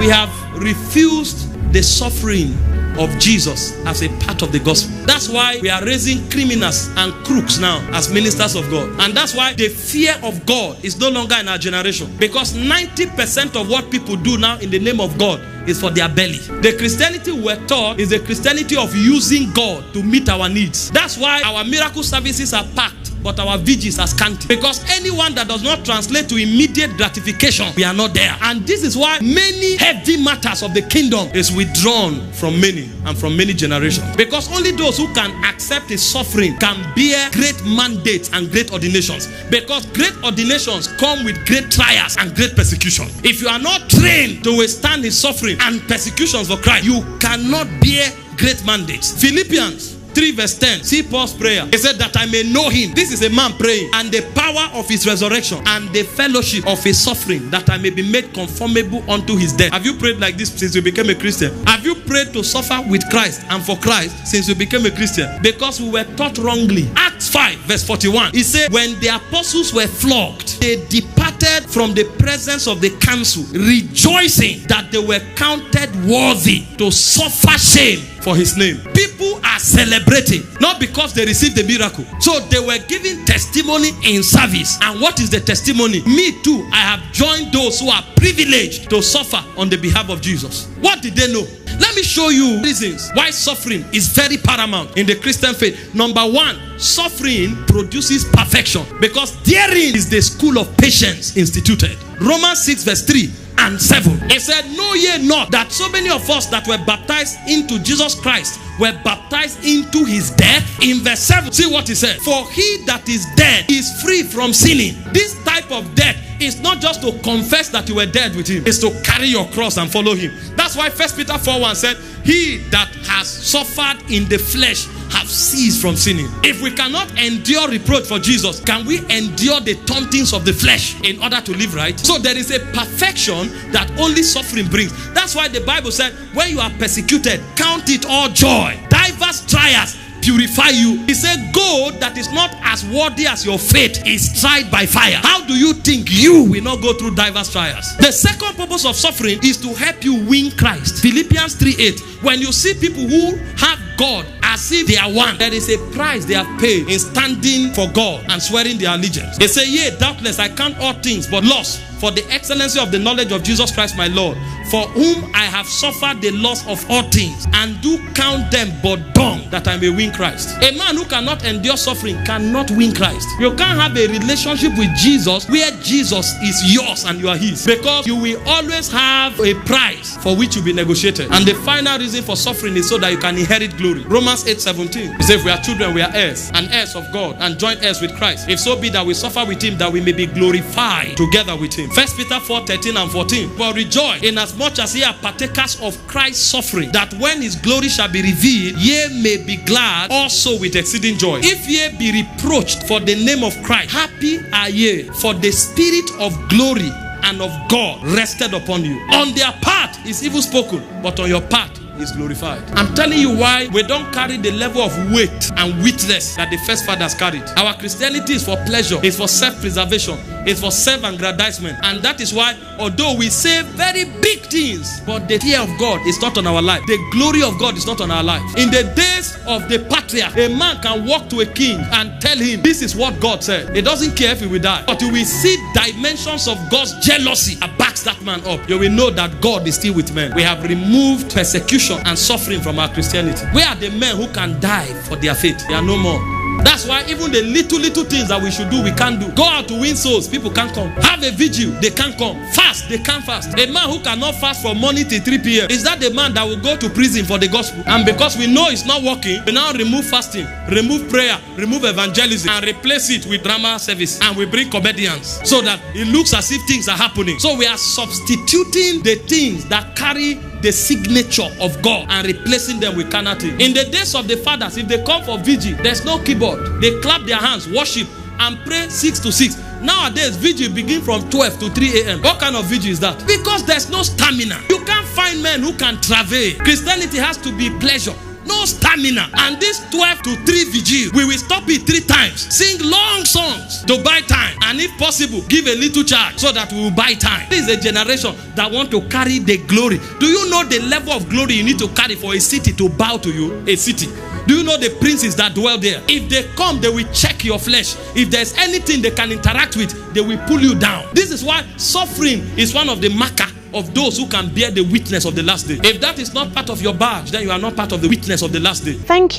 We have refused the suffering of Jesus as a part of the gospel. That's why we are raising criminals and crooks now as ministers of God. And that's why the fear of God is no longer in our generation. Because 90% of what people do now in the name of God is for their belly. The Christianity we're taught is the Christianity of using God to meet our needs. That's why our miracle services are packed, but our vigils are scanty. Because anyone that does not translate to immediate gratification, we are not there. And this is why many heavy matters of the kingdom is withdrawn from many and from many generations. Because only those who can accept his suffering can bear great mandates and great ordinations. Because great ordinations come with great trials and great persecution. If you are not trained to withstand his suffering and persecutions for Christ, you cannot bear great mandates. Philippians 3 verse 10. See Paul's prayer. He said that I may know him. This is a man praying. And the power of his resurrection and the fellowship of his suffering, that I may be made conformable unto his death. Have you prayed like this since you became a Christian? Have you prayed to suffer with Christ and for Christ since you became a Christian? Because we were taught wrongly. Acts 5 verse 41. He said when the apostles were flogged, they departed from the presence of the council, rejoicing that they were counted worthy to suffer shame for his name. People are celebrating, not because they received the miracle. So they were giving testimony in service. And what is the testimony? Me too, I have joined those who are privileged to suffer on the behalf of Jesus. What did they know? Let me show you reasons why suffering is very paramount in the Christian faith. Number one, suffering produces perfection, because therein is the school of patience instituted. Romans 6 verse 3 and 7. It said, know ye not that so many of us that were baptized into Jesus Christ were baptized into his death? In verse 7, see what he said. For he that is dead is free from sinning. This type of death is not just to confess that you were dead with him. It's to carry your cross and follow him. That's why 1 Peter 4:1 said, he that has suffered in the flesh have ceased from sinning. If we cannot endure reproach for Jesus, can we endure the tauntings of the flesh in order to live right? So there is a perfection that only suffering brings. That's why the Bible said, when you are persecuted, count it all joy. Diverse trials purify you. He said, gold that is not as worthy as your faith is tried by fire. How do you think you will not go through diverse trials? The second purpose of suffering is to help you win Christ. Philippians 3:8. When you see people who have God as if they are one, there is a price they have paid in standing for God and swearing their allegiance. They say, yea, doubtless I count all things but loss for the excellency of the knowledge of Jesus Christ my Lord, for whom I have suffered the loss of all things, and do count them but dung, that I may win Christ. A man who cannot endure suffering cannot win Christ. You can't have a relationship with Jesus where Jesus is yours and you are his, because you will always have a price for which you'll be negotiated. And the final reason for suffering is so that you can inherit glory. Romans 8:17. It says, if we are children, we are heirs, and heirs of God, and joint heirs with Christ. If so be that we suffer with him, that we may be glorified together with him. 1 Peter 4:13 and 14. But rejoice inasmuch as ye are partakers of Christ's suffering, that when his glory shall be revealed, ye may be glad also with exceeding joy. If ye be reproached for the name of Christ, happy are ye, for the spirit of glory and of God rested upon you. On their part is evil spoken, but on your part is glorified. I'm telling you why we don't carry the level of weight and witness that the first fathers carried. Our Christianity is for pleasure, it's for self-preservation, it's for self-aggrandizement. And that is why, although we say very big things, but the fear of God is not on our life. The glory of God is not on our life. In the days of the patriarch, a man can walk to a king and tell him, this is what God said. He doesn't care if he will die. But you will see dimensions of God's jealousy that backs that man up. You will know that God is still with men. We have removed persecution and suffering from our Christianity. Where are the men who can die for their faith? They are no more. That's why even the little things that we should do, we can't do. Go out to win souls, people can't come. Have a vigil, they can't come. Fast, they can't fast. A man who cannot fast from morning till 3 p.m. is that the man that will go to prison for the gospel? And because we know it's not working, we now remove fasting, remove prayer, remove evangelism, and replace it with drama service. And we bring comedians so that it looks as if things are happening. So we are substituting the things that carry the signature of God and replacing them with carnal things. In the days of the fathers, if they come for vigil, there's no keyboard. They clap their hands, worship, and pray 6 to 6. Nowadays, vigil begin from 12 to 3 a.m. What kind of vigil is that? Because there's no stamina. You can't find men who can travel. Christianity has to be pleasure. no stamina. And this 12 to 3 vigil, we will stop it 3 times. Sing long songs to buy time. And if possible, give a little charge so that we will buy time. This is a generation that want to carry the glory. Do you know the level of glory you need to carry for a city to bow to you? A city. Do you know the princes that dwell there? If they come, they will check your flesh. If there's anything they can interact with, they will pull you down. This is why suffering is one of the marker of those who can bear the witness of the last day. If that is not part of your badge, then you are not part of the witness of the last day. Thank you.